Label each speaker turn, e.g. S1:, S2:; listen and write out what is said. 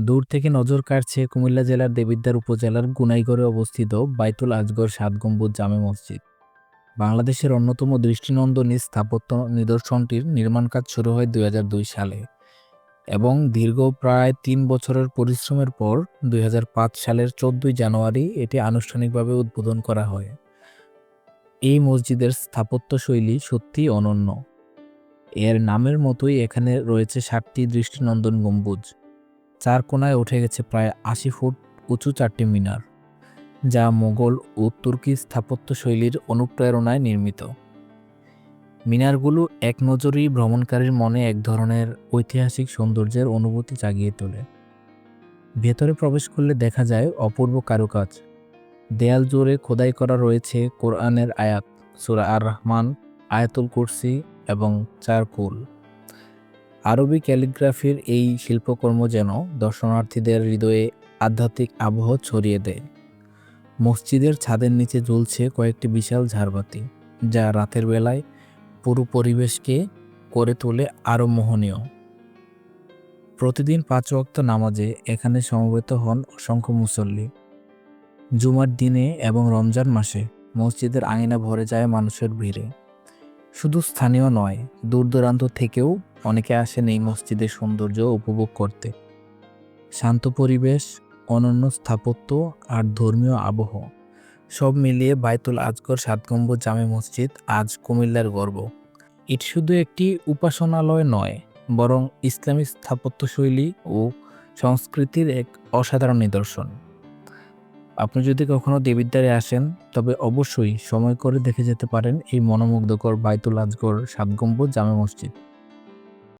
S1: দূর থেকে নজর কাড়ছে কুমিল্লা জেলার দেবিদ্বার উপজেলার গুনাইগড়ে অবস্থিত বাইতুল আজগর সাত গম্বুজ জামে মসজিদ। বাংলাদেশের অন্যতম দৃষ্টিনন্দনী স্থাপত্য নিদর্শনটির নির্মাণ কাজ শুরু হয় ২০০২ সালে এবং দীর্ঘ প্রায় ৩ বছরের পরিশ্রমের পর ২০০৫ সালের ১৪ই জানুয়ারি এটি আনুষ্ঠানিকভাবে উদ্বোধন করা হয়। এই মসজিদের স্থাপত্যশৈলী সত্যিই অনন্য। এর নামের মতোই এখানে রয়েছে ৭টি দৃষ্টিনন্দন গম্বুজ। চার কোণায় উঠে গেছে প্রায় ৮০ ফুট উঁচু ৪টি মিনার, যা মোগল ও তুর্কি স্থাপত্যশৈলীর অনুপ্রেরণায় নির্মিত। মিনারগুলো এক নজরেই ভ্রমণকারীর মনে এক ধরনের ঐতিহাসিক সৌন্দর্যের অনুভূতি জাগিয়ে তোলে। ভেতরে প্রবেশ করলে দেখা যায় অপূর্ব কারুকাজ। দেয়াল জুড়ে খোদাই করা রয়েছে কোরআনের আয়াত, সূরা আর রহমান, আয়াতুল কুরসি এবং চারকুল। আরবি ক্যালিগ্রাফির এই শিল্পকর্ম যেন দর্শনার্থীদের হৃদয়ে আধ্যাত্মিক আবহ ছড়িয়ে দেয়। মসজিদের ছাদের নিচে ঝুলছে কয়েকটি বিশাল ঝাড়বাতি, যা রাতের বেলায় পুরো পরিবেশকে করে তোলে আরও মোহনীয়। প্রতিদিন ৫ ওয়াক্ত নামাজে এখানে সমবেত হন অসংখ্য মুসল্লি। জুমার দিনে এবং রমজান মাসে মসজিদের আঙিনা ভরে যায় মানুষের ভিড়ে। শুধু স্থানীয় নয়, দূর দূরান্ত থেকেও অনেকে আসেন এই মসজিদের সৌন্দর্য উপভোগ করতে। শান্ত পরিবেশ, অনন্য স্থাপত্য আর ধর্মীয় আবহ সব মিলিয়ে বাইতুল আজগর সাত গম্বুজ জামে মসজিদ আজ কুমিল্লার গর্ব। এটি শুধু একটি উপাসনালয় নয়, বরং ইসলামী স্থাপত্যশৈলী ও সংস্কৃতির এক অসাধারণ নিদর্শন। আপনি যদি কখনো দেবিদ্বারে আসেন, তবে অবশ্যই সময় করে দেখে যেতে পারেন এই মনোমুগ্ধকর বাইতুল আজগর সাত গম্বুজ জামে মসজিদ।